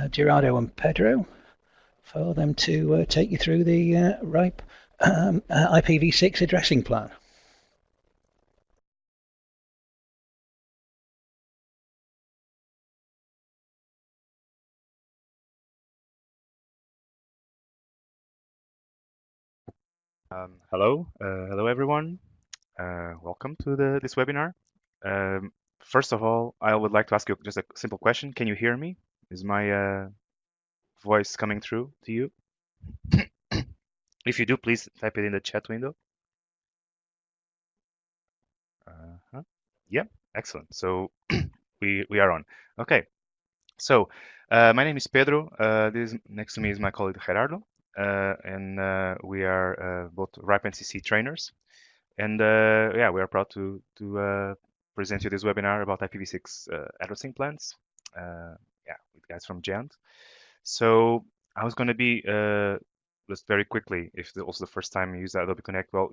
Gerardo and Pedro for them to take you through the RIPE IPv6 addressing plan. Hello everyone. Welcome to this webinar. First of all, I would like to ask you just a simple question. Can you hear me? Is my voice coming through to you? If you do, please type it in the chat window. Yeah, excellent. So we are on. Okay. So my name is Pedro. This next to me is my colleague Gerardo, and we are both RIPE NCC trainers. And yeah, we are proud to present you this webinar about IPv6 addressing plans. Yeah, with guys from GÉANT. So I was going to be just very quickly, if also the first time you use Adobe Connect, well,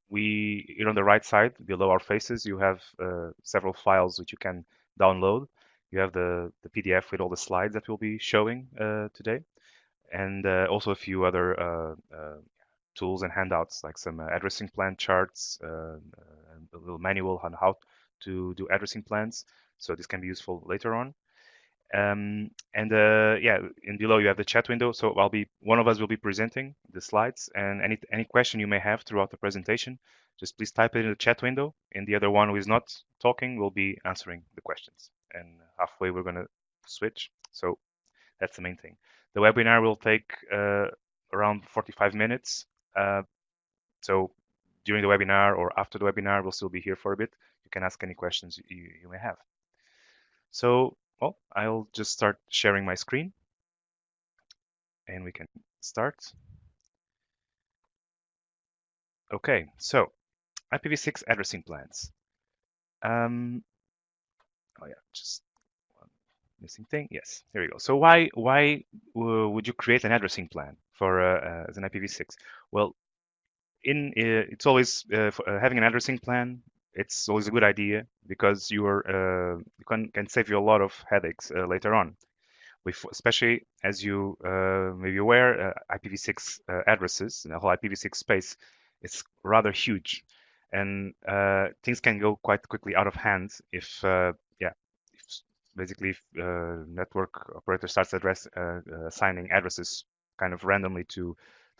here on the right side below our faces, you have several files which you can download. You have the PDF with all the slides that we'll be showing today, and also a few other tools and handouts like some addressing plan charts, and a little manual on how to do addressing plans. So this can be useful later on. Yeah, and below you have the chat window. So one of us will be presenting the slides, and any question you may have throughout the presentation, just please type it in the chat window, and the other one who is not talking will be answering the questions. And halfway we're going to switch. So that's the main thing. The webinar will take around 45 minutes. So during the webinar or after the webinar, we'll still be here for a bit. You can ask any questions you may have. So, well, I'll just start sharing my screen and we can start. Okay, so IPv6 addressing plans. Oh yeah, just one missing thing. Yes, there we go. So why would you create an addressing plan for as an IPv6? Well, it's always having an addressing plan. It's always a good idea because you can save you a lot of headaches later on. Especially as you may be aware, IPv6 addresses, the whole IPv6 space, is rather huge, and things can go quite quickly out of hand if, yeah, basically if network operator starts assigning addresses kind of randomly to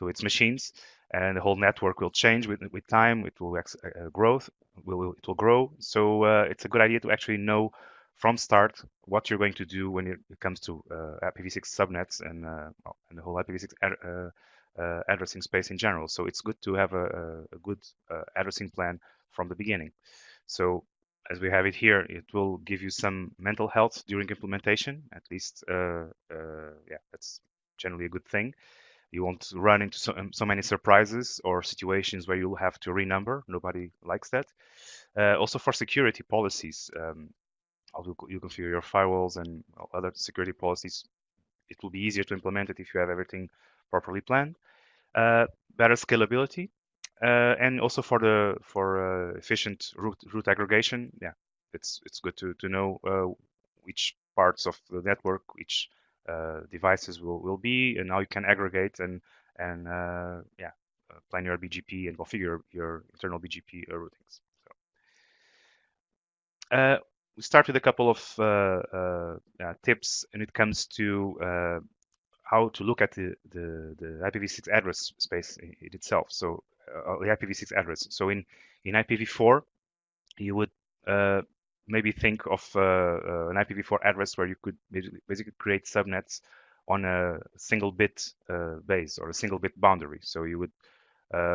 its machines, and the whole network will change with time. It will it will grow. So it's a good idea to actually know from start what you're going to do when it comes to IPv6 subnets and the whole IPv6 addressing space in general. So it's good to have a good addressing plan from the beginning. So as we have it here, it will give you some mental health during implementation. At least, yeah, that's generally a good thing. You won't run into so many surprises or situations where you'll have to renumber. Nobody likes that. Also for security policies, you configure your firewalls and other security policies. It will be easier to implement it if you have everything properly planned. Better scalability, and also for efficient route aggregation. Yeah, it's good to know which parts of the network, which devices will be, and how you can aggregate and yeah, plan your BGP and configure your internal BGP routings. So, we start with a couple of tips when it comes to how to look at the IPv6 address space in itself. So the IPv6 address. So in IPv4, you would maybe think of an IPv4 address where you could basically create subnets on a single bit base or a single bit boundary. So you would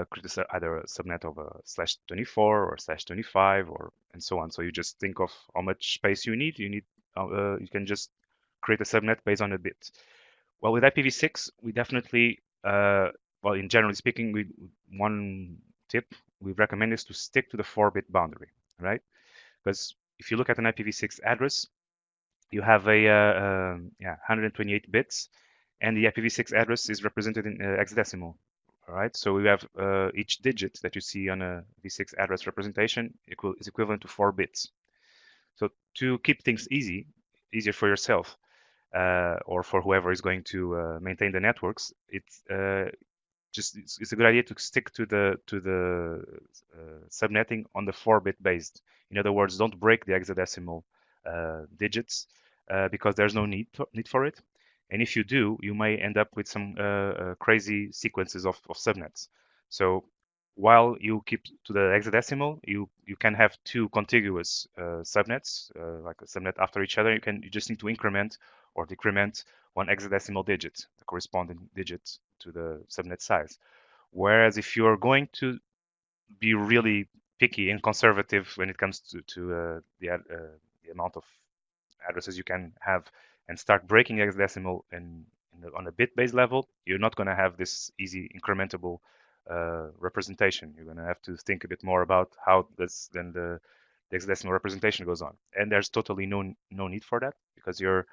create either a subnet of a /24 or /25 or and so on. So you just think of how much space you need. You can just create a subnet based on a bit. Well, with IPv6, we definitely, well, in generally speaking, one tip we recommend is to stick to the 4-bit boundary, right? Because if you look at an IPv6 address, you have a 128 bits, and the IPv6 address is represented in hexadecimal, all right? So we have each digit that you see on a v6 address representation is equivalent to 4 bits. So to keep things easier for yourself, or for whoever is going to maintain the networks, it's a good idea to stick to the subnetting on the 4-bit based. In other words, don't break the hexadecimal digits because there's no need for it. And if you do, you may end up with some crazy sequences of subnets. So while you keep to the hexadecimal, you can have two contiguous subnets, like a subnet after each other. You just need to increment or decrement one hexadecimal digit, the corresponding digit to the subnet size. Whereas if you're going to be really picky and conservative when it comes to the amount of addresses you can have and start breaking hexadecimal on a bit-based level, you're not going to have this easy incrementable representation. You're going to have to think a bit more about how then the hexadecimal representation goes on. And there's totally no need for that because you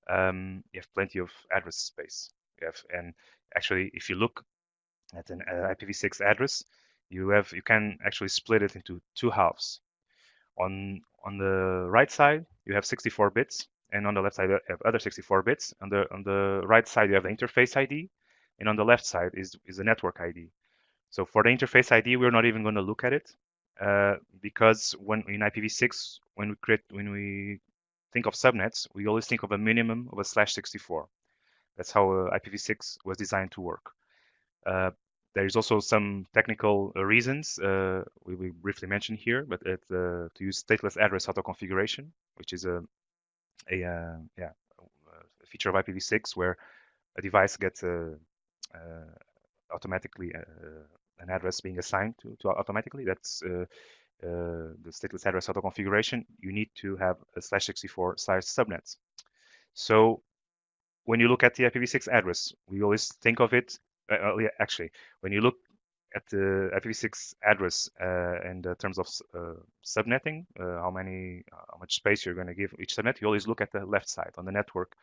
have plenty of address space. And actually, if you look at an IPv6 address, you can actually split it into two halves. On the right side, you have 64 bits, and on the left side, you have other 64 bits. On the right side, you have the interface ID, and on the left side is the network ID. So for the interface ID, we're not even going to look at it because when in IPv6, when we think of subnets, we always think of a minimum of a /64. That's how IPv6 was designed to work. There is also some technical reasons we briefly mentioned here, but to use stateless address auto configuration, which is a feature of IPv6 where a device gets automatically an address being assigned to automatically. That's the stateless address auto configuration. You need to have a /64 size subnets. So when you look at the IPv6 address, we always think of it. Actually, when you look at the IPv6 address in terms of subnetting, how much space you're going to give each subnet, you always look at the left side on the network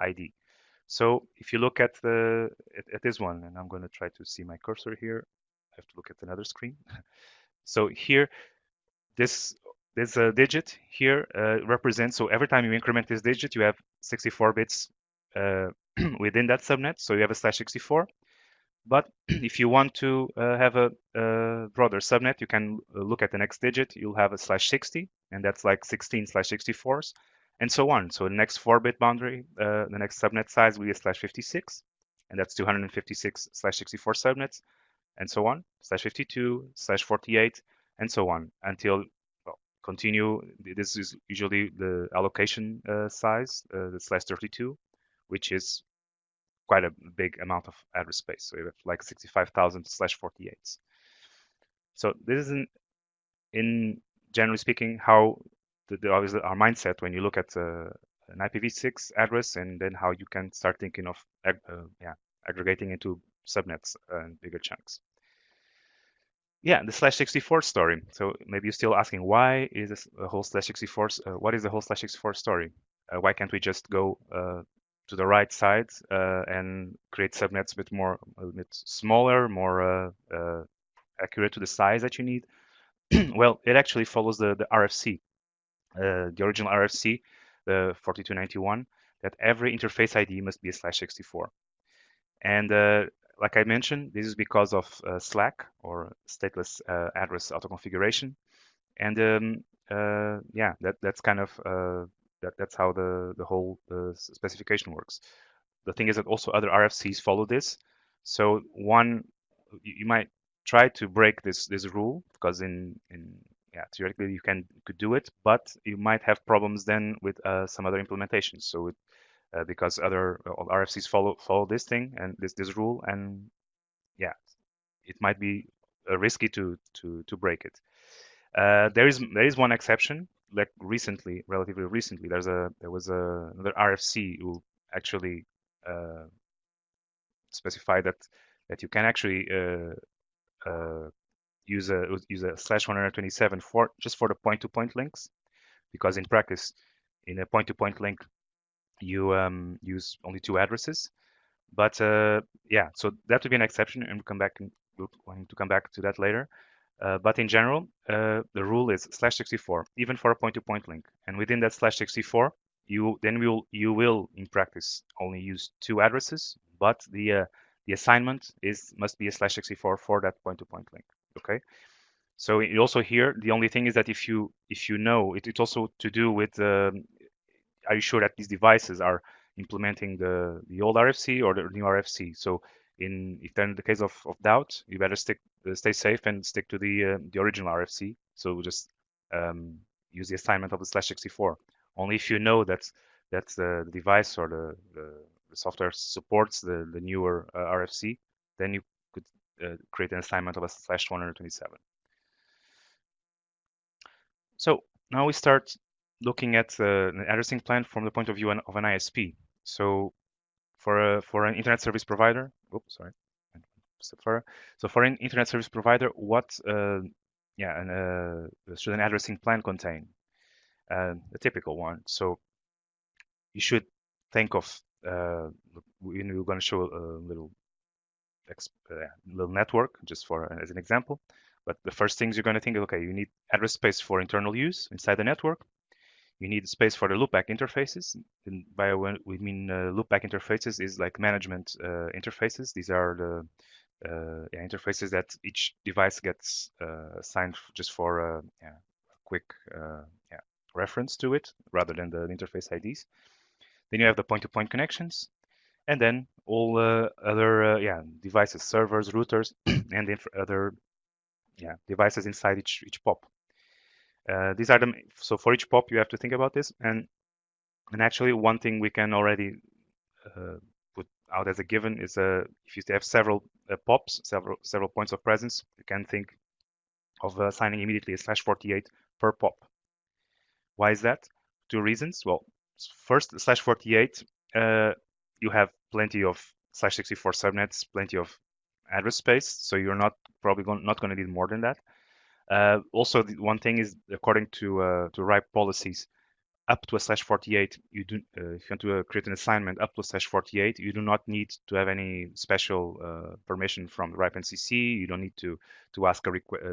ID. So if you look at this one, and I'm going to try to see my cursor here, I have to look at another screen. So here, this digit here represents, so every time you increment this digit, you have 64 bits within that subnet. So you have a /64. But if you want to have a broader subnet, you can look at the next digit. You'll have a /60, and that's like 16 /64s, and so on. So the next 4-bit boundary, the next subnet size will be a /56, and that's 256 /64 subnets, and so on, /52, /48, and so on, until, well, continue. This is usually the allocation size, the /32, which is quite a big amount of address space. So you have like 65,000 /48s. So this is in generally speaking how our mindset when you look at an IPv6 address, and then how you can start thinking of aggregating into subnets and bigger chunks. Yeah, the /64 story. So maybe you're still asking, why is this a whole /64? What is the whole /64 story? Why can't we just go to the right side and create subnets a bit smaller, more accurate to the size that you need? Well, it actually follows the RFC, the original RFC, the 4291, that every interface ID must be a /64. And like I mentioned, this is because of SLAC, or stateless address auto configuration. And that's kind of that's how the whole specification works. The thing is that also other RFCs follow this. So you might try to break this rule, because theoretically you could do it, but you might have problems then with some other implementations. So because other RFCs follow this thing and this rule, and yeah, it might be risky to break it. There is one exception. Like relatively recently, there was another RFC who actually specified that you can actually use a /127 just for the point-to-point links, because in practice, in a point-to-point link, you use only 2 addresses. But so that would be an exception, and we're going to come back to that later. But in general, the rule is /64, even for a point-to-point link. And within that /64, you will in practice only use 2 addresses, but the assignment must be a /64 for that point-to-point link. Okay. So also here, the only thing is that if you know it's also to do with are you sure that these devices are implementing the old RFC or the new RFC? So if they're in the case of doubt, you better stay safe and stick to the original RFC. So just use the assignment of the /64. Only if you know that the device or the software supports the newer RFC, then you could create an assignment of a /127. So now we start looking at an addressing plan from the point of view of an ISP. So for an internet service provider, oops, sorry, so for an internet service provider, what should an addressing plan contain? A typical one. So you should think of we're going to show a little network just as an example. But the first things you're going to think, okay, you need address space for internal use inside the network. You need space for the loopback interfaces. And by what we mean loopback interfaces is like management interfaces. These are the interfaces that each device gets assigned just for a quick reference to it rather than the interface IDs. Then you have the point-to-point connections, and then all other devices, servers, routers, and other devices inside each POP. These are so for each POP you have to think about this, and actually one thing we can already put out as a given is if you have several POPs, several points of presence, you can think of assigning immediately a /48 per POP. Why is that? 2 reasons. Well, first, /48 you have plenty of /64 subnets, plenty of address space, so you're probably not going to need more than that. Also, the one thing is, according to RIPE policies, up to a /48, you do if you want to create an assignment up to a /48, you do not need to have any special permission from the RIPE NCC. You don't need to ask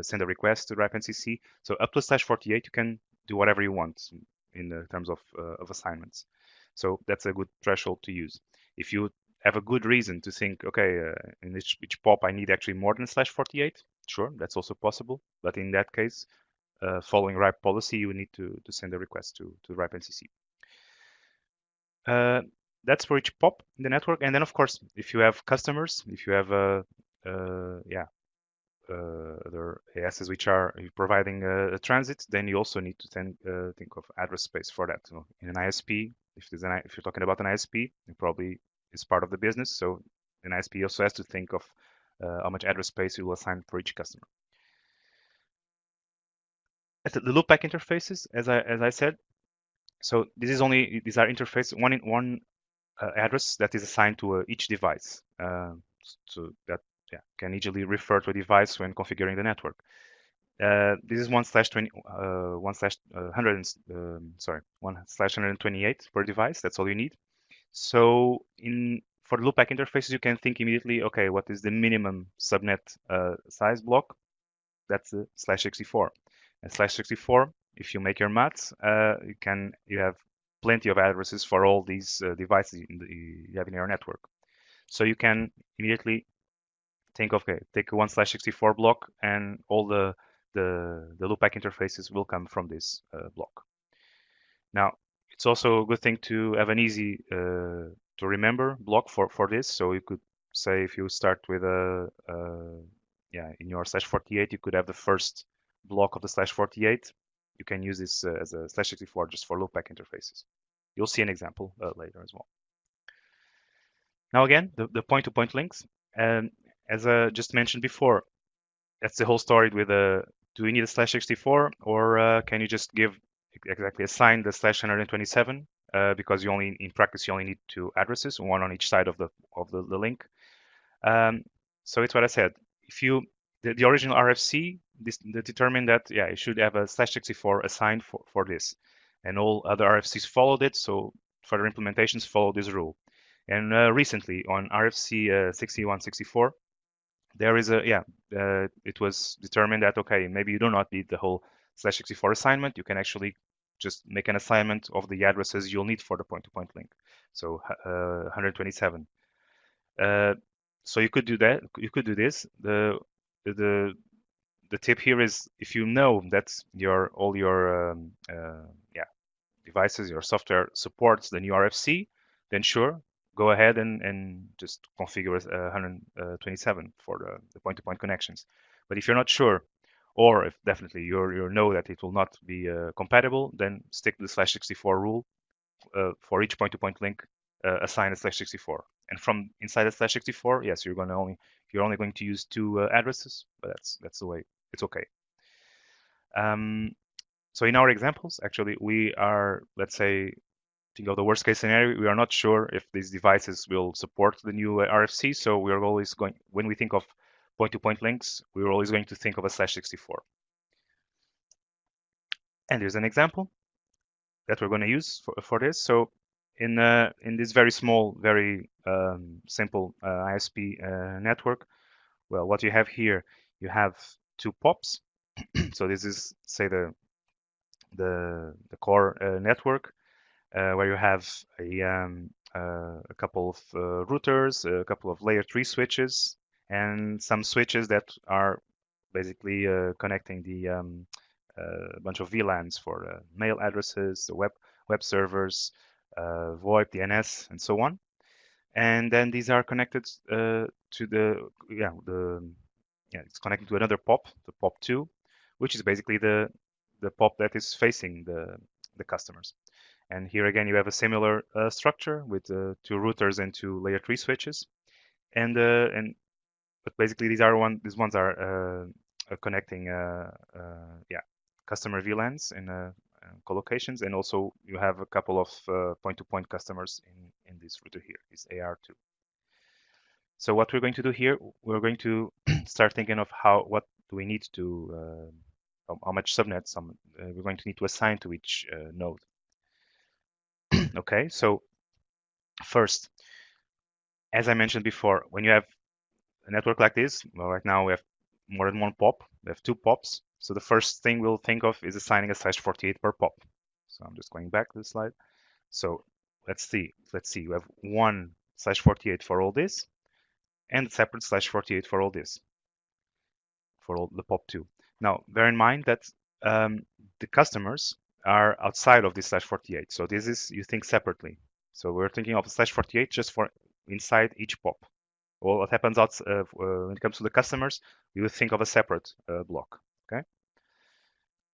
send a request to RIPE NCC. So up to a /48, you can do whatever you want in terms of assignments. So that's a good threshold to use. If you have a good reason to think, okay, in each POP I need actually more than /48, sure, that's also possible. But in that case, following RIPE policy, you need to send a request to RIPE NCC. That's for each POP in the network. And then, of course, if you have customers, if you have other ASs which are providing a transit, then you also need to think of address space for that. So in an ISP, if you're talking about an ISP, it probably is part of the business. So an ISP also has to think of how much address space you will assign for each customer. The loopback interfaces, as I said, so these are interface one address that is assigned to each device, so that can easily refer to a device when configuring the network. This is 1/128 per device. That's all you need. So for the loopback interfaces, you can think immediately, okay, what is the minimum subnet size block? That's the /64. And /64, if you make your maths, you have plenty of addresses for all these devices you have in your network. So you can immediately think of, okay, take a 1/64 block, and all the loopback interfaces will come from this block. Now, it's also a good thing to have an easy to remember block for this. So you could say, if you start with in your /48, you could have the first block of the /48. You can use this as a /64 just for loopback interfaces. You'll see an example later as well. Now again, the point-to-point links. As I just mentioned before, that's the whole story with do you need a /64, or can you just assign the /127 because in practice you only need 2 addresses, one on each side of the link. So it's what I said. If the original RFC determined that it should have a /64 assigned for this, and all other RFCs followed it. So further implementations follow this rule. And recently on RFC 6164, there is it was determined that, okay, maybe you do not need the whole /64 assignment. You can actually just make an assignment of the addresses you'll need for the point-to-point link. So 127. So you could do that. You could do this. The tip here is if you know that all your devices, your software supports the new RFC, then sure, go ahead and just configure 127 for the point-to-point connections. But if you're not sure, or if definitely you know that it will not be compatible, then stick to the /64 rule for each point-to-point link. Assign a /64, and from inside the /64, yes, you're only going to use 2 addresses, but that's the way. It's okay. So in our examples, actually, we are, let's say, think of the worst case scenario. We are not sure if these devices will support the new RFC, so we are always going, when we think of point-to-point links, we're always going to think of a /64. And here's an example that we're going to use for this. So in this very small, very simple ISP network, well, what you have here, you have 2 POPs. So this is, say, the core network, where you have a couple of routers, a couple of layer 3 switches, and some switches that are basically connecting the bunch of VLANs for mail addresses, the web servers, VoIP, DNS, and so on. And then these are connected to it's connected to another POP, the POP2, which is basically the POP that is facing the customers. And here again, you have a similar structure with 2 routers and 2 layer 3 switches. But basically these ones are connecting customer VLANs and collocations, and also you have a couple of point-to-point customers in this router here, this AR2. So what we're going to do here, we're going to start thinking of what do we need to, how much subnets we're going to need to assign to each node. Okay, so first, as I mentioned before, when you have a network like this, well, right now we have more than 1 POP. We have 2 POPs. So the first thing we'll think of is assigning a /48 per POP. So I'm just going back to the slide. So let's see. We have 1 /48 for all this, and a separate /48 for all this, for all the POP2. Now, bear in mind that the customers are outside of this /48. So this is, you think separately. So we're thinking of a /48 just for inside each POP. Well, what happens when it comes to the customers, we would think of a separate block. Okay.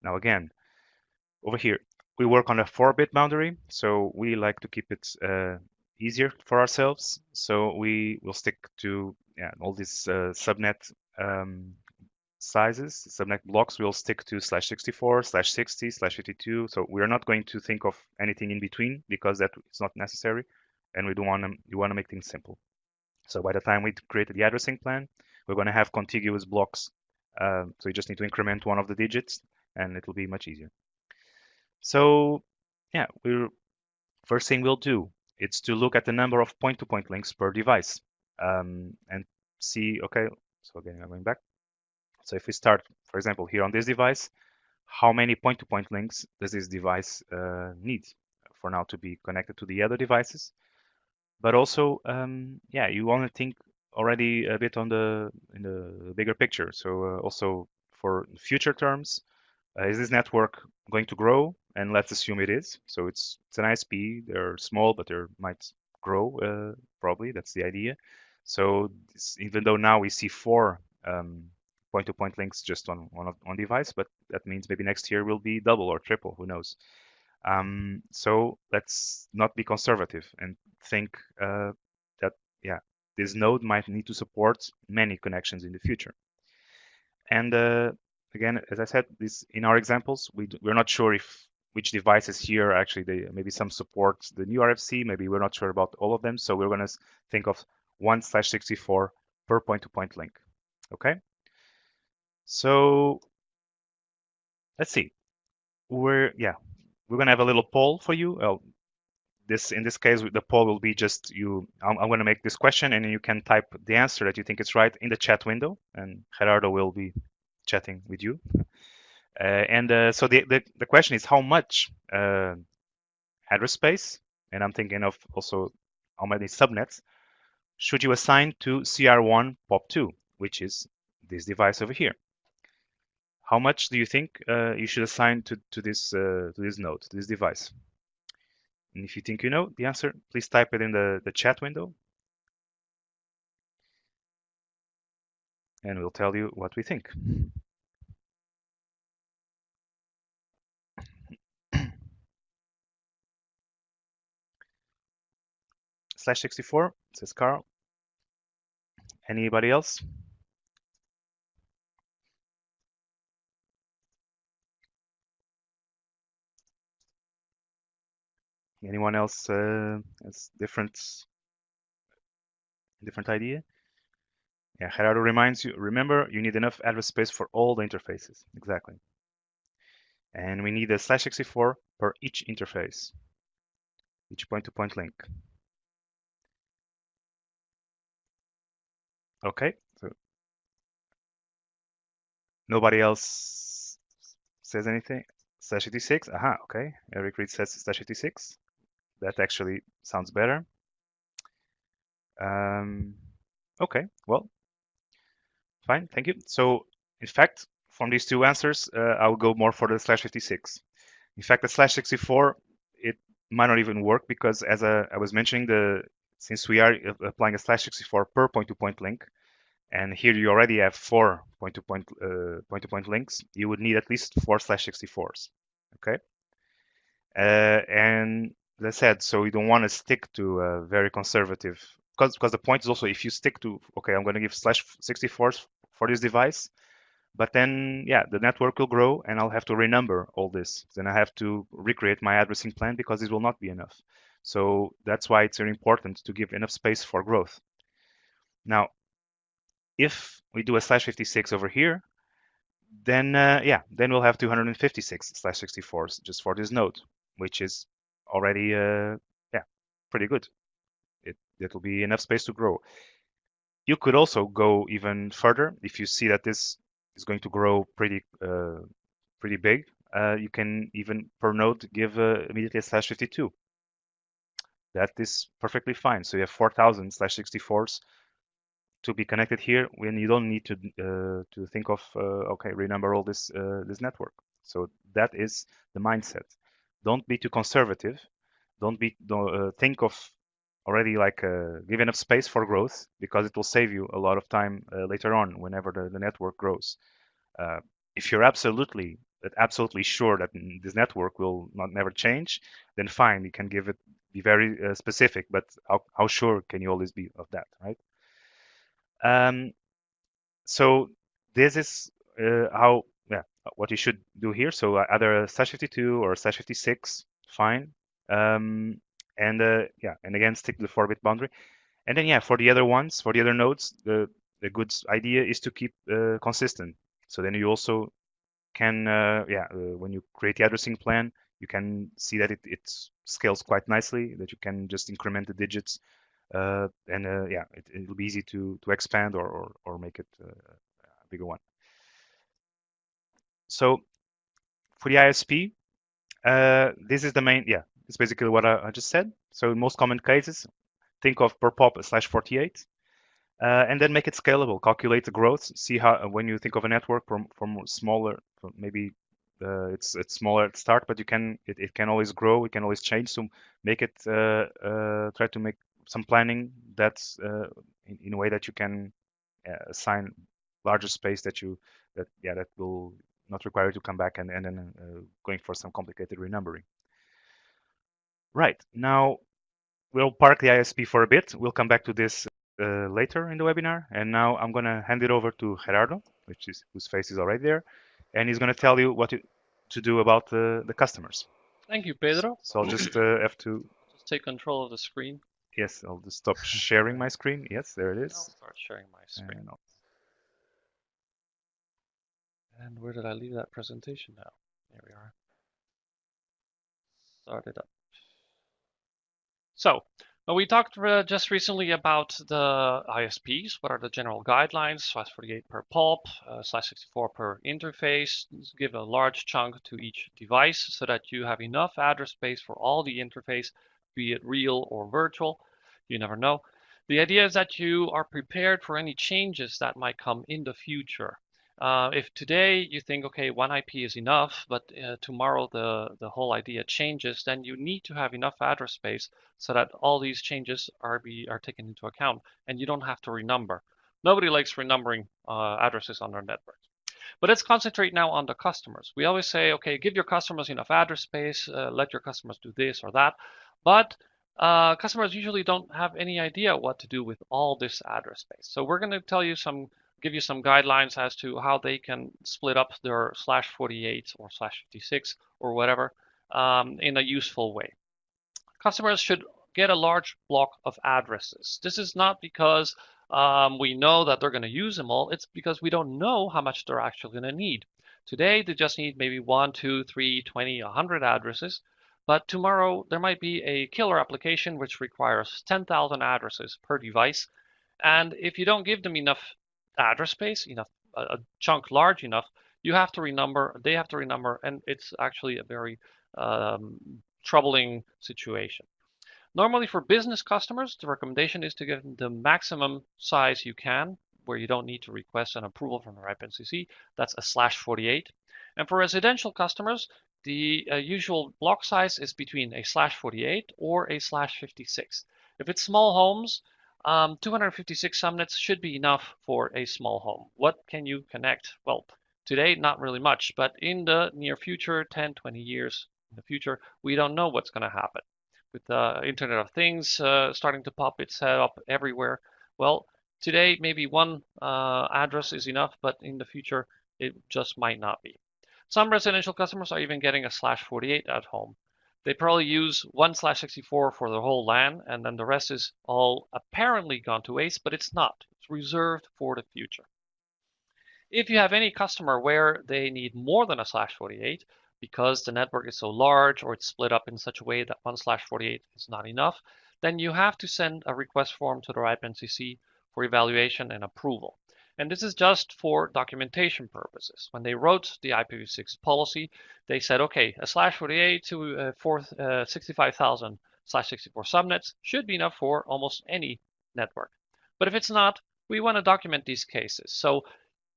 Now again, over here, we work on a 4-bit boundary, so we like to keep it easier for ourselves. So we will stick to all these subnet sizes, subnet blocks. We'll stick to /64, /60, /52. So we are not going to think of anything in between because that is not necessary, and we want to make things simple. So by the time we created the addressing plan, we're going to have contiguous blocks. So you just need to increment one of the digits, and it will be much easier. So yeah, first thing we'll do is to look at the number of point-to-point links per device and see, okay, so again, I'm going back. So if we start, for example, here on this device, how many point-to-point links does this device need for now to be connected to the other devices? But also, you want to think already a bit in the bigger picture. So also for future terms, is this network going to grow? And let's assume it is. So it's an ISP. They're small, but they might grow probably. That's the idea. So even though now we see 4 point-to-point links just on one device, but that means maybe next year will be double or triple. Who knows? So let's not be conservative and think that this node might need to support many connections in the future. And again, as I said, in our examples, we're not sure which devices here actually maybe some support the new RFC, maybe we're not sure about all of them. So we're going to think of 1 /64 per point-to-point link. Okay. So let's see. We're going to have a little poll for you. In this case, the poll will be just I'm going to make this question, and you can type the answer that you think is right in the chat window, and Gerardo will be chatting with you. So the question is how much address space, and I'm thinking of also how many subnets should you assign to CR1 POP2, which is this device over here. How much do you think you should assign to this node, to this device? And if you think you know the answer, please type it in the chat window, and we'll tell you what we think. /64 says Carl. Anybody else? Anyone else has different idea? Yeah, Gerardo reminds you, remember, you need enough address space for all the interfaces. Exactly. And we need a /64 per each interface, each point-to-point link. Okay, so nobody else says anything? /86, aha, okay. Eric Reed says /86. That actually sounds better. Okay, well, fine, thank you. So, in fact, from these two answers, I'll go more for the /56. In fact, the /64, it might not even work because, as I was mentioning, since we are applying a /64 per point-to-point link, and here you already have 4 point-to-point links, you would need at least 4 /64s. Okay, and as I said, so you don't want to stick to a very conservative, because the point is also if you stick to, okay, I'm going to give /64s for this device, but then, yeah, the network will grow and I'll have to renumber all this. Then I have to recreate my addressing plan because it will not be enough. So that's why it's very important to give enough space for growth. Now, if we do a /56 over here, then then we'll have 256 /64s just for this node, which is already pretty good. It'll be enough space to grow. You could also go even further if you see that this is going to grow pretty big. You can even per node give immediately a /52. That is perfectly fine. So you have 4,000 /64s to be connected here when you don't need to think of okay, renumber all this network. So that is the mindset. Don't be too conservative. Don't think of already like give enough space for growth, because it will save you a lot of time later on whenever the network grows. If you're absolutely sure that this network will never change, then fine, you can be very specific. But how sure can you always be of that, right? So this is what you should do here. So either a /52 or a /56, fine. And again, stick to the 4-bit boundary. And then for the other ones, for the other nodes, the good idea is to keep consistent. So then you also can when you create the addressing plan, you can see that it scales quite nicely, that you can just increment the digits, and it'll be easy to expand or make it a bigger one. So for the ISP, this is the main, it's basically what I just said. So in most common cases, think of per pop /48, and then make it scalable. Calculate the growth. See how when you think of a network from smaller, maybe it's smaller at start, but it can always grow. It can always change. So make it try to make some planning that's in a way that you can assign larger space that will not require you to come back and then going for some complicated renumbering. Right, now we'll park the ISP for a bit. We'll come back to this later in the webinar. And now I'm going to hand it over to Gerardo, whose face is already there, and he's going to tell you what to do about the customers. Thank you, Pedro. So I'll just have to just take control of the screen. Yes, I'll just stop sharing my screen. Yes, there it is. I'll start sharing my screen. And where did I leave that presentation now? There we are. Start it up. So Well, we talked just recently about the ISPs. What are the general guidelines? /48 per POP, /64 per interface. Give a large chunk to each device so that you have enough address space for all the interface, be it real or virtual. You never know. The idea is that you are prepared for any changes that might come in the future. If today you think, okay, one IP is enough, but tomorrow the whole idea changes, then you need to have enough address space so that all these changes are taken into account, and you don't have to renumber. Nobody likes renumbering addresses on their network. But let's concentrate now on the customers. We always say, okay, give your customers enough address space, let your customers do this or that. But customers usually don't have any idea what to do with all this address space. So we're going to give you some guidelines as to how they can split up their /48 or /56 or whatever in a useful way. Customers should get a large block of addresses. This is not because we know that they're going to use them all. It's because we don't know how much they're actually going to need. Today, they just need maybe 1, 2, 3, 20, 100 addresses. But tomorrow, there might be a killer application which requires 10,000 addresses per device. And if you don't give them enough address space, a chunk large enough, you have to renumber, they have to renumber, and it's actually a very troubling situation. Normally for business customers, the recommendation is to give them the maximum size you can, where you don't need to request an approval from the RIPE NCC. That's a /48. And for residential customers, the usual block size is between a /48 or a /56. If it's small homes, 256 subnets should be enough for a small home. What can you connect? Well, today, not really much, but in the near future, 10, 20 years in the future, we don't know what's going to happen. With the Internet of Things starting to pop its head up everywhere, well, today maybe one address is enough, but in the future, it just might not be. Some residential customers are even getting a /48 at home. They probably use one /64 for the whole LAN, and then the rest is all apparently gone to waste, but it's not. It's reserved for the future. If you have any customer where they need more than a /48 because the network is so large or it's split up in such a way that one /48 is not enough, then you have to send a request form to the RIPE NCC for evaluation and approval. And this is just for documentation purposes. When they wrote the IPv6 policy, they said, okay, a /48 to 65,000 /64 subnets should be enough for almost any network. But if it's not, we want to document these cases. So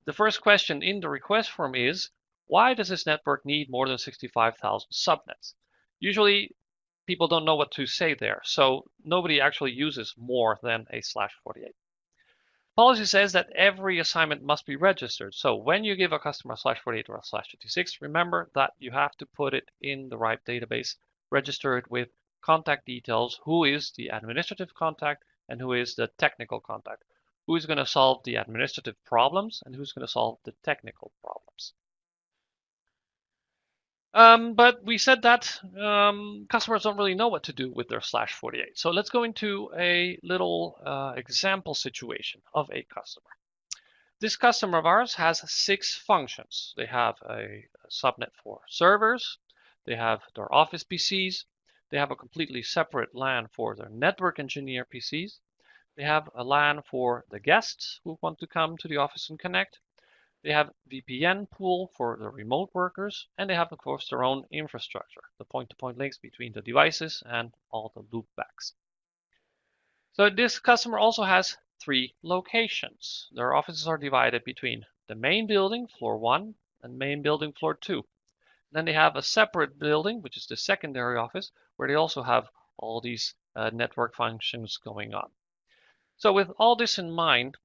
the first question in the request form is, why does this network need more than 65,000 subnets? Usually, people don't know what to say there, so nobody actually uses more than a /48. Policy says that every assignment must be registered. So when you give a customer a /48 or a /56, remember that you have to put it in the RIPE database, register it with contact details, who is the administrative contact and who is the technical contact, who is going to solve the administrative problems and who's going to solve the technical problems. But we said that customers don't really know what to do with their /48. So let's go into a little example situation of a customer. This customer of ours has 6 functions. They have a subnet for servers. They have their office PCs. They have a completely separate LAN for their network engineer PCs. They have a LAN for the guests who want to come to the office and connect. They have VPN pool for the remote workers, and they have, of course, their own infrastructure, the point-to-point links between the devices and all the loopbacks. So this customer also has 3 locations. Their offices are divided between the main building, floor 1, and main building, floor 2. Then they have a separate building, which is the secondary office, where they also have all these network functions going on. So with all this in mind,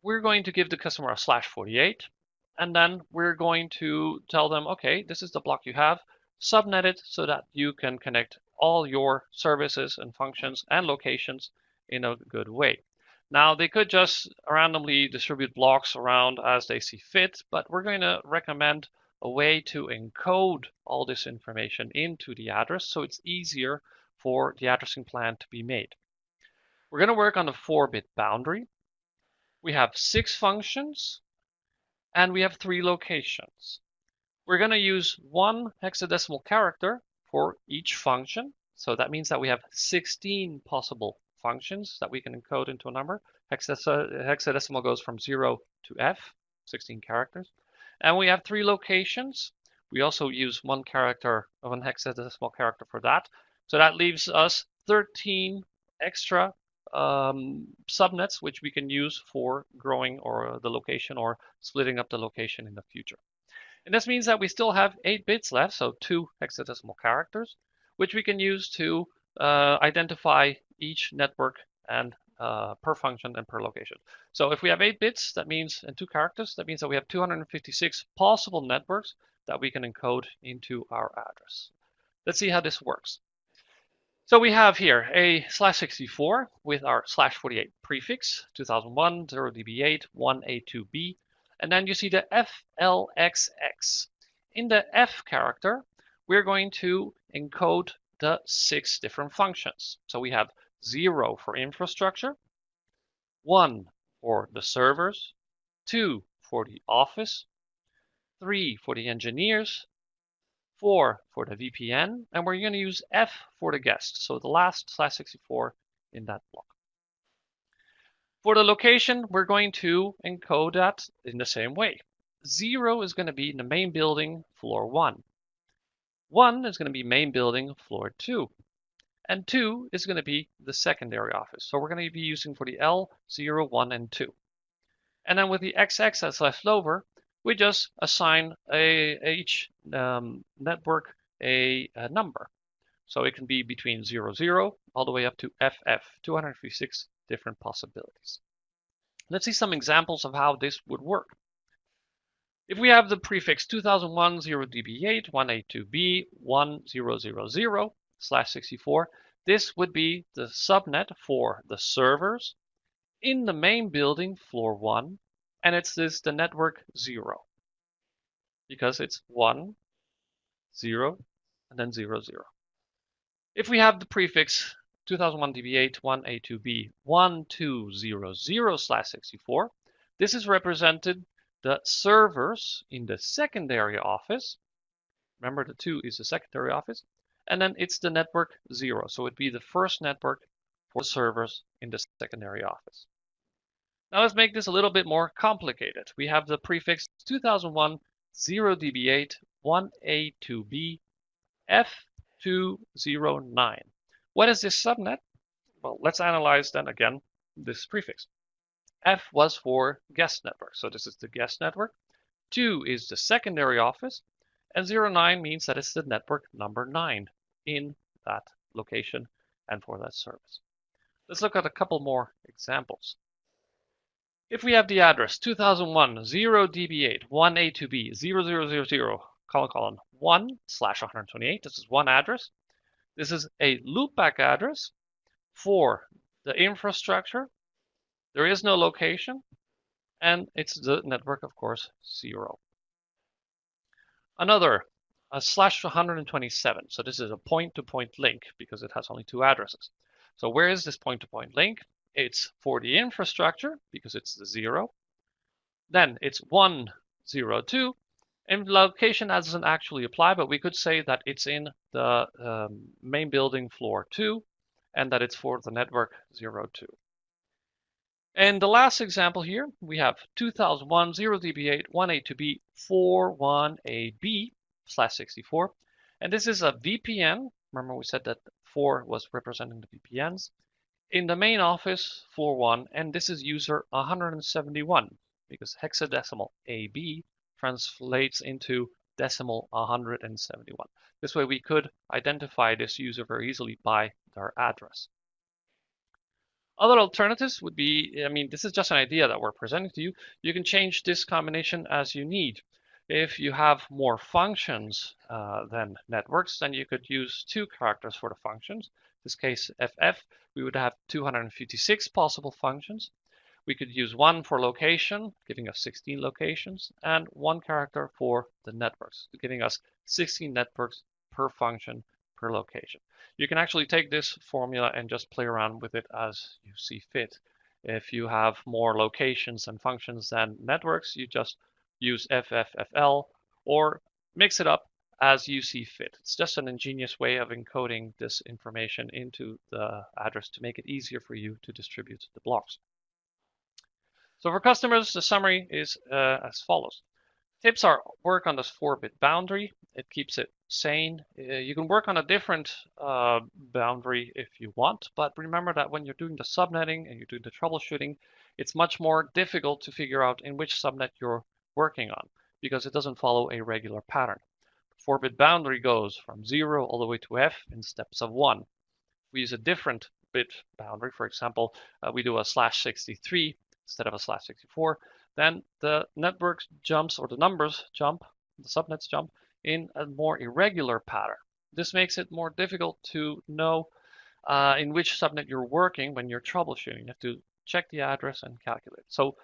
we're going to give the customer a /48, and then we're going to tell them, okay, this is the block you have, subnet it so that you can connect all your services and functions and locations in a good way. Now, they could just randomly distribute blocks around as they see fit, but we're going to recommend a way to encode all this information into the address so it's easier for the addressing plan to be made. We're going to work on a 4-bit boundary. We have 6 functions, and we have 3 locations. We're going to use 1 hexadecimal character for each function. So that means that we have 16 possible functions that we can encode into a number. Hexadecimal goes from 0 to F, 16 characters. And we have 3 locations. We also use one hexadecimal character for that. So that leaves us 13 extra subnets, which we can use for growing or the location or splitting up the location in the future. And this means that we still have 8 bits left, so 2 hexadecimal characters, which we can use to identify each network and per function and per location. So if we have 8 bits, that means, and 2 characters, that means that we have 256 possible networks that we can encode into our address. Let's see how this works. So we have here a /64 with our /48 prefix, 2001, 0db8, 1A2B, and then you see the FLXX. In the F character, we're going to encode the 6 different functions. So we have 0 for infrastructure, 1 for the servers, 2 for the office, 3 for the engineers, 4 for the VPN, and we're going to use F for the guest. So the last /64 in that block. For the location, we're going to encode that in the same way. 0 is going to be in the main building, floor 1. 1 is going to be main building, floor 2. And 2 is going to be the secondary office. So we're going to be using for the L, 0, 1, and 2. And then with the XX that's left over, we just assign each network a number. So it can be between 0, 0, all the way up to FF, 256 different possibilities. Let's see some examples of how this would work. If we have the prefix 2001 0db8 1A2B 1000 /64, this would be the subnet for the servers in the main building, floor 1, and it's the network 0, because it's 1, 0, and then 0, 0. If we have the prefix 2001 db8 1A2B 1200 /64, this is represented the servers in the secondary office. Remember, the 2 is the secondary office, and then it's the network 0. So it'd be the first network for servers in the secondary office. Now let's make this a little bit more complicated. We have the prefix 2001 0db8 1A2B F209. What is this subnet? Well, let's analyze then again this prefix. F was for guest network, so this is the guest network. 2 is the secondary office, and 09 means that it's the network number 9 in that location and for that service. Let's look at a couple more examples. If we have the address 2001 0db8 1A2B 0000 1/128, this is one address. This is a loopback address for the infrastructure. There is no location, and it's the network, of course, 0. Another, a /127. So this is a point-to-point link because it has only 2 addresses. So where is this point-to-point link? It's for the infrastructure because it's the 0. Then it's 102. And location doesn't actually apply, but we could say that it's in the main building, floor 2, and that it's for the network 02. And the last example here, we have 2001 0db8 1A2B 41AB /64. And this is a VPN. Remember we said that 4 was representing the VPNs. In the main office, floor 1, and this is user 171, because hexadecimal AB translates into decimal 171. This way we could identify this user very easily by their address. Other alternatives would be, this is just an idea that we're presenting to you. You can change this combination as you need. If you have more functions than networks, then you could use 2 characters for the functions. In this case, FF, we would have 256 possible functions. We could use 1 for location, giving us 16 locations, and 1 character for the networks, giving us 16 networks per function per location. You can actually take this formula and just play around with it as you see fit. If you have more locations and functions than networks, you just use FFFL or mix it up as you see fit. It's just an ingenious way of encoding this information into the address to make it easier for you to distribute the blocks. So for customers, the summary is as follows. Tips are work on this 4-bit boundary. It keeps it sane. You can work on a different boundary if you want, but remember that when you're doing the subnetting and you're doing the troubleshooting, it's much more difficult to figure out in which subnet you're working on because it doesn't follow a regular pattern. The 4-bit boundary goes from 0 all the way to F in steps of 1. If we use a different bit boundary, for example, we do a /63 instead of a /64, then the network jumps, or the numbers jump, the subnets jump, in a more irregular pattern. This makes it more difficult to know in which subnet you're working when you're troubleshooting. You have to check the address and calculate. So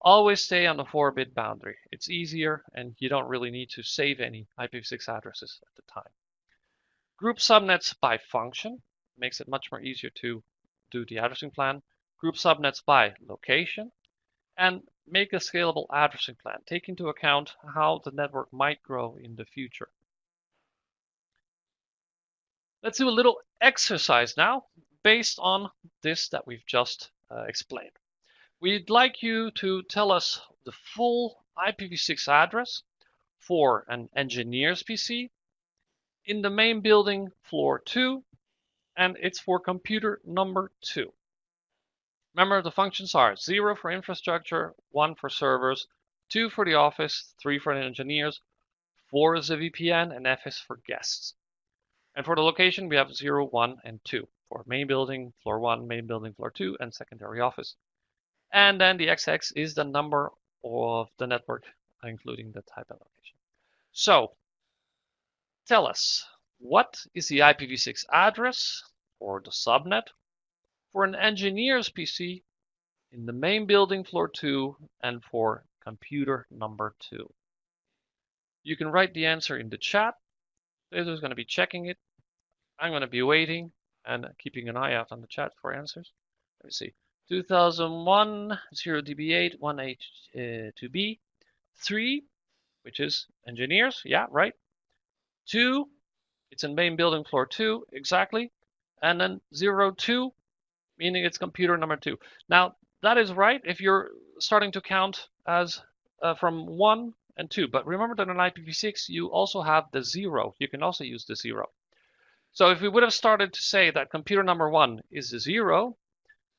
always stay on the 4-bit boundary. It's easier, and you don't really need to save any IPv6 addresses at the time. Group subnets by function makes it much more easier to do the addressing plan. Group subnets by location, and make a scalable addressing plan. Take into account how the network might grow in the future. Let's do a little exercise now based on this that we've just explained. We'd like you to tell us the full IPv6 address for an engineer's PC in the main building floor 2, and it's for computer number 2. Remember, the functions are 0 for infrastructure, 1 for servers, 2 for the office, 3 for the engineers, 4 is the VPN, and F is for guests. And for the location, we have 0, 1, and 2 for main building, floor 1, main building, floor 2, and secondary office. And then the XX is the number of the network, including the type and location. So, tell us, what is the IPv6 address or the subnet for an engineer's PC in the main building floor 2 and for computer number 2? You can write the answer in the chat. There's going to be checking it. I'm going to be waiting and keeping an eye out on the chat for answers. Let me see. 2001 0db8 1H2B 3, which is engineers. Yeah, right. 2, it's in main building floor 2, exactly. And then 02, meaning it's computer number 2. Now, that is right if you're starting to count as from 1 and 2. But remember that in IPv6, you also have the 0. You can also use the 0. So if we would have started to say that computer number 1 is the 0,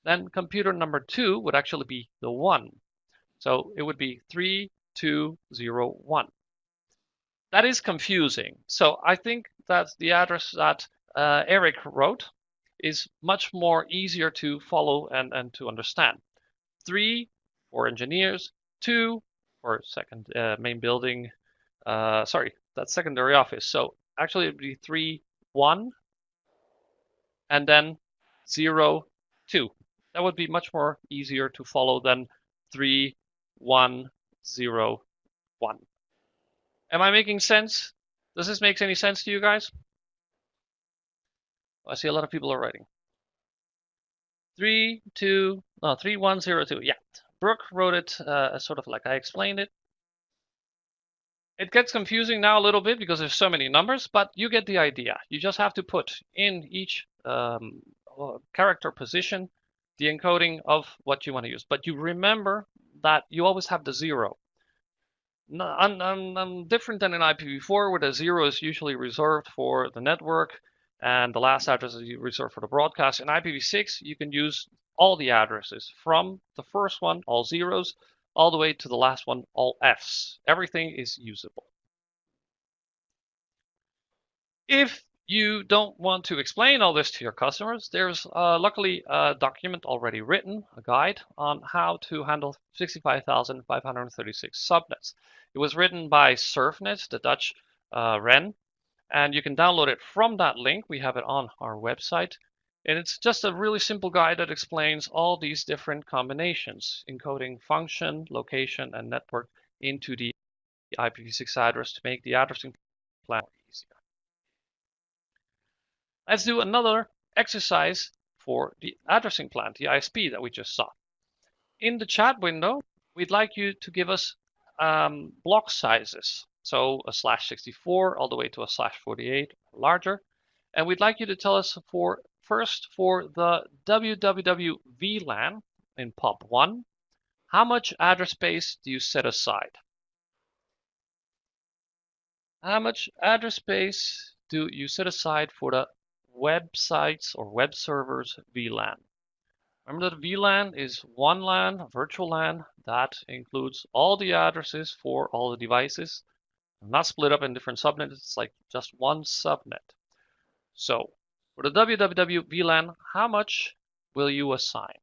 then computer number 2 would actually be the 1. So it would be 3201. That is confusing. So I think that the address that Eric wrote is much more easier to follow and to understand. 3 for engineers, 2 for main building, sorry, that's secondary office. So actually it would be 3, 1, and then 0, 2. That would be much more easier to follow than 3, 1, 0, 1. Am I making sense? Does this make any sense to you guys? I see a lot of people are writing. 3102. Yeah, Brooke wrote it sort of like I explained it. It gets confusing now a little bit because there's so many numbers, but you get the idea. You just have to put in each character position the encoding of what you want to use. But you remember that you always have the 0. Different than in IPv4, where the 0 is usually reserved for the network and the last address is reserved for the broadcast. In IPv6, you can use all the addresses from the first one, all 0s, all the way to the last one, all Fs. Everything is usable. If you don't want to explain all this to your customers, there's luckily a document already written, a guide on how to handle 65,536 subnets. It was written by Surfnet, the Dutch REN, and you can download it from that link. We have it on our website. And it's just a really simple guide that explains all these different combinations, encoding function, location, and network into the IPv6 address to make the addressing plan easier. Let's do another exercise for the addressing plan, the ISP that we just saw. In the chat window, we'd like you to give us block sizes. so a /64 all the way to a /48 or larger. And we'd like you to tell us first for the www VLAN in POP1, how much address space do you set aside? How much address space do you set aside for the websites or web servers VLAN? Remember that VLAN is one LAN, a virtual LAN, that includes all the addresses for all the devices, not split up in different subnets. It's like just one subnet. So for the www VLAN, how much will you assign?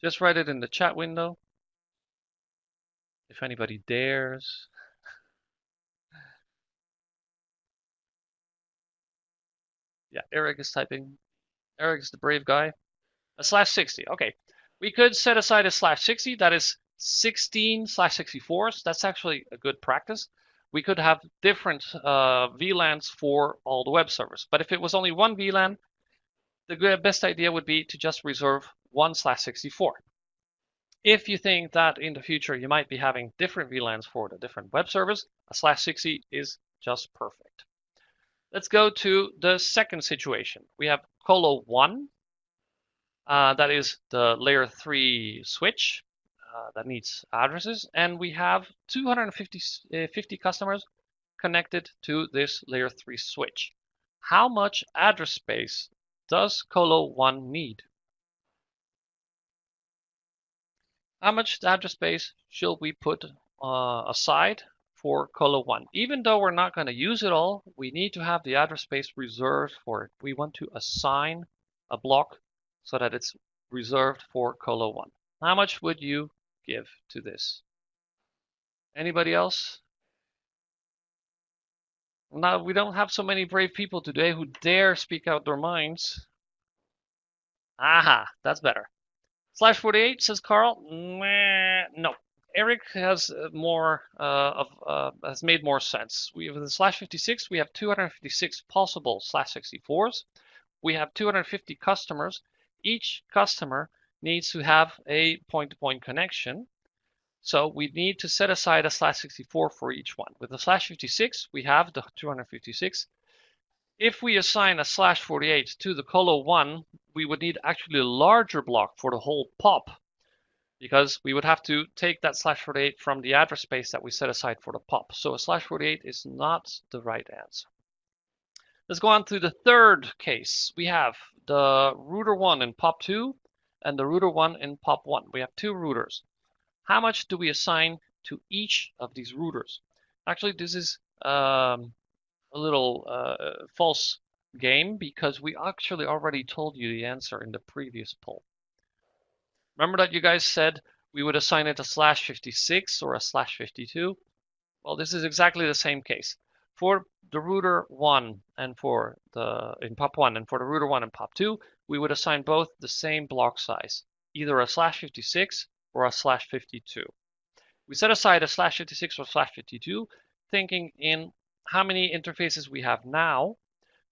Just write it in the chat window, if anybody dares. Yeah, Eric is typing. Eric is the brave guy. A /60. Okay, we could set aside a /60. That is 16 /64s. That's actually a good practice. We could have different VLANs for all the web servers. But if it was only one VLAN, the best idea would be to just reserve one /64. If you think that in the future you might be having different VLANs for the different web servers, a /60 is just perfect. Let's go to the second situation. We have Colo 1. That is the layer 3 switch that needs addresses. And we have 250 customers connected to this layer 3 switch. How much address space does Colo 1 need? How much address space should we put aside for Colo 1? Even though we're not going to use it all, we need to have the address space reserved for it. We want to assign a block so that it's reserved for Colo 1. How much would you give to this? Anybody else? Now, we don't have so many brave people today who dare speak out their minds. Aha, that's better. /48, says Carl. No. Eric has has made more sense. We have the /56. We have 256 possible /64s. We have 250 customers. Each customer needs to have a point-to-point connection. So we need to set aside a /64 for each one. With the /56, we have the 256. If we assign a /48 to the Colo 1, we would need actually a larger block for the whole POP, because we would have to take that /48 from the address space that we set aside for the POP. So a /48 is not the right answer. Let's go on to the third case. We have the router 1 in POP2 and the router 1 in POP1. We have two routers. How much do we assign to each of these routers? Actually, this is a little false game, because we actually already told you the answer in the previous poll. Remember that you guys said we would assign it a /56 or a /52? Well, this is exactly the same case. For the router 1 and for in POP1 and for the router 1 and POP2, we would assign both the same block size, either a /56 or a /52. We set aside a /56 or /52, thinking in how many interfaces we have now,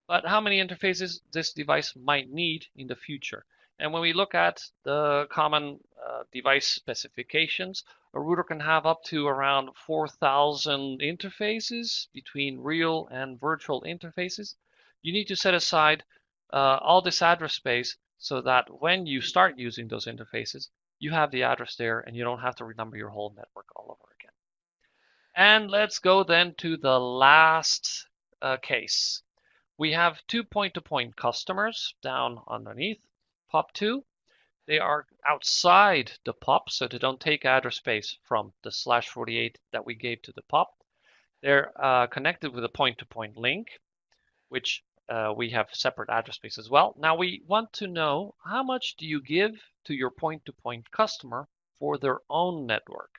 but how many interfaces this device might need in the future. And when we look at the common device specifications, a router can have up to around 4,000 interfaces between real and virtual interfaces. You need to set aside all this address space so that when you start using those interfaces, you have the address there and you don't have to renumber your whole network all over again. And let's go then to the last case. We have two point-to-point customers down underneath POP2. They are outside the POP, so they don't take address space from the /48 that we gave to the POP. They're connected with a point-to-point link, which we have separate address space as well. Now we want to know, how much do you give to your point-to-point customer for their own network?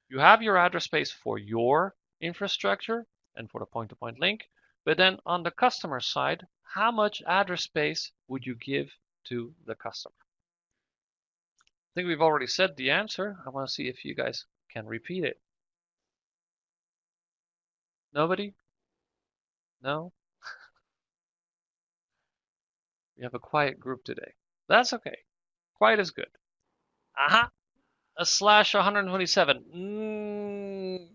You have your address space for your infrastructure and for the point-to-point link, but then on the customer side, how much address space would you give to the customer? I think we've already said the answer. I want to see if you guys can repeat it. Nobody? No? We have a quiet group today. That's okay. Quiet is good. Aha! A /127.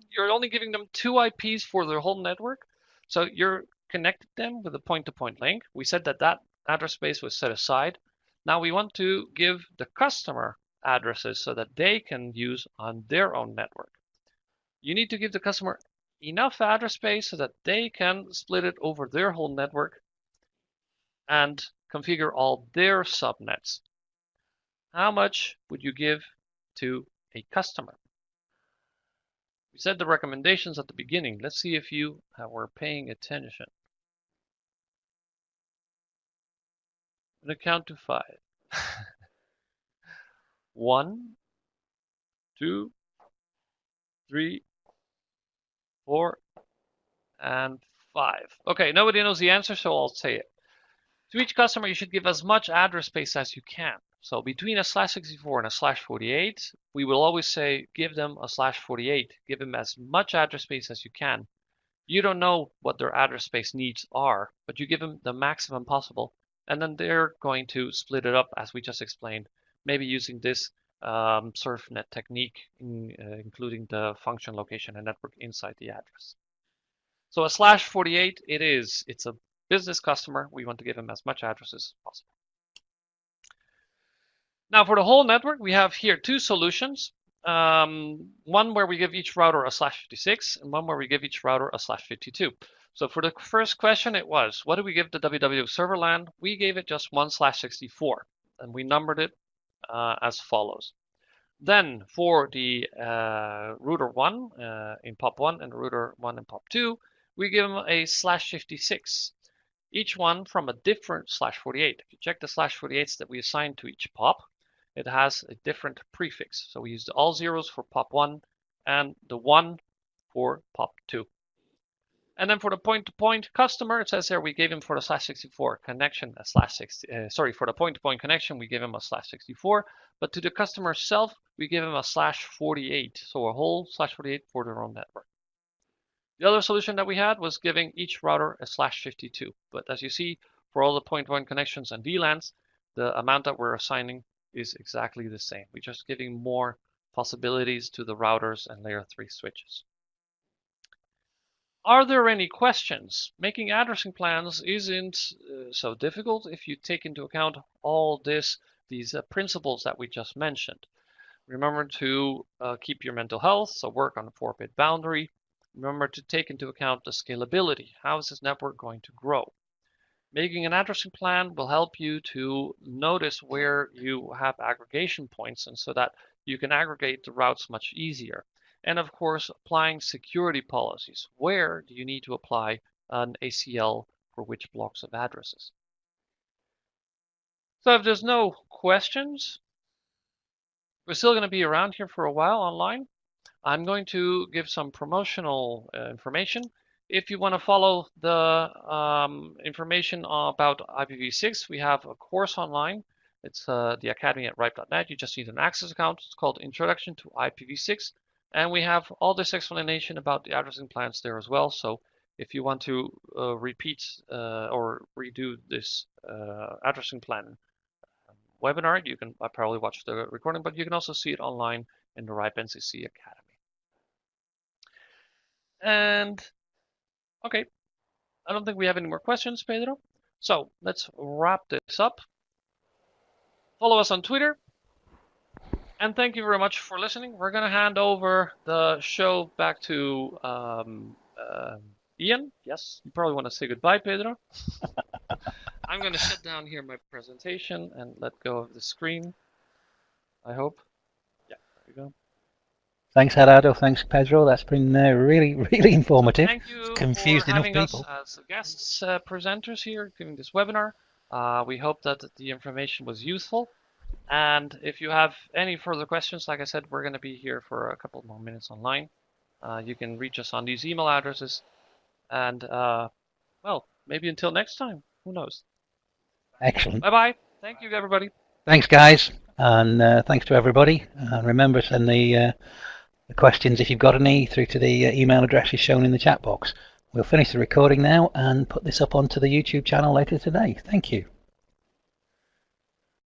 you're only giving them 2 IPs for their whole network. So you're connected them with a point-to-point link. We said that that address space was set aside. Now we want to give the customer addresses so that they can use on their own network. You need to give the customer enough address space so that they can split it over their whole network and configure all their subnets. How much would you give to a customer? We said the recommendations at the beginning. Let's see if you were paying attention. I'm going to count to 5. 1, 2, 3, 4, and 5. Okay, nobody knows the answer, so I'll say it. To each customer, you should give as much address space as you can. So between a /64 and a /48, we will always say give them a /48. Give them as much address space as you can. You don't know what their address space needs are, but you give them the maximum possible, and then they're going to split it up as we just explained, maybe using this SurfNet technique, including the function, location, and network inside the address. So a /48 it is. It's a business customer. We want to give them as much addresses as possible. Now for the whole network, we have here 2 solutions. One where we give each router a /56 and one where we give each router a /52. So for the first question, it was, what do we give the WW server LAN? We gave it just 1 /64, and we numbered it as follows. Then for the router 1 in POP 1 and router 1 in POP 2, we give them a /56. Each one from a different /48. If you check the /48s that we assigned to each POP, it has a different prefix. So we used all zeros for POP 1 and the 1 for POP 2. And then for the point-to-point customer, it says here we gave him for the /64 connection a for the point-to-point connection, we gave him a /64, but to the customer self, we give him a /48, so a whole /48 for their own network. The other solution that we had was giving each router a /52, but as you see, for all the point-to-point connections and VLANs, the amount that we're assigning is exactly the same. We're just giving more possibilities to the routers and layer 3 switches. Are there any questions? Making addressing plans isn't so difficult if you take into account all these principles that we just mentioned. Remember to keep your mental health, so work on a 4-bit boundary. Remember to take into account the scalability. How is this network going to grow? Making an addressing plan will help you to notice where you have aggregation points, and so that you can aggregate the routes much easier. And of course, applying security policies. Where do you need to apply an ACL for which blocks of addresses? So if there's no questions, we're still going to be around here for a while online. I'm going to give some promotional information. If you want to follow the information about IPv6, we have a course online. It's the Academy at ripe.net. You just need an access account. It's called Introduction to IPv6. And we have all this explanation about the addressing plans there as well. So if you want to repeat or redo this addressing plan webinar, you can probably watch the recording, but you can also see it online in the RIPE NCC Academy. And okay, I don't think we have any more questions, Pedro. So let's wrap this up. Follow us on Twitter. And thank you very much for listening. We're going to hand over the show back to Ian. Yes, you probably want to say goodbye, Pedro. I'm going to shut down here my presentation and let go of the screen, I hope. Yeah, there we go. Thanks, Gerardo. Thanks, Pedro. That's been really, really informative. Thank you it's confused for having enough people. us as guests, presenters here, giving this webinar. We hope that the information was useful. And if you have any further questions, like I said, we're going to be here for a couple more minutes online. You can reach us on these email addresses. And, well, maybe until next time. Who knows? Excellent. Bye-bye. Thank you, everybody. Thanks, guys. And thanks to everybody. Remember, send the questions, if you've got any, through to the email addresses shown in the chat box. We'll finish the recording now and put this up onto the YouTube channel later today. Thank you.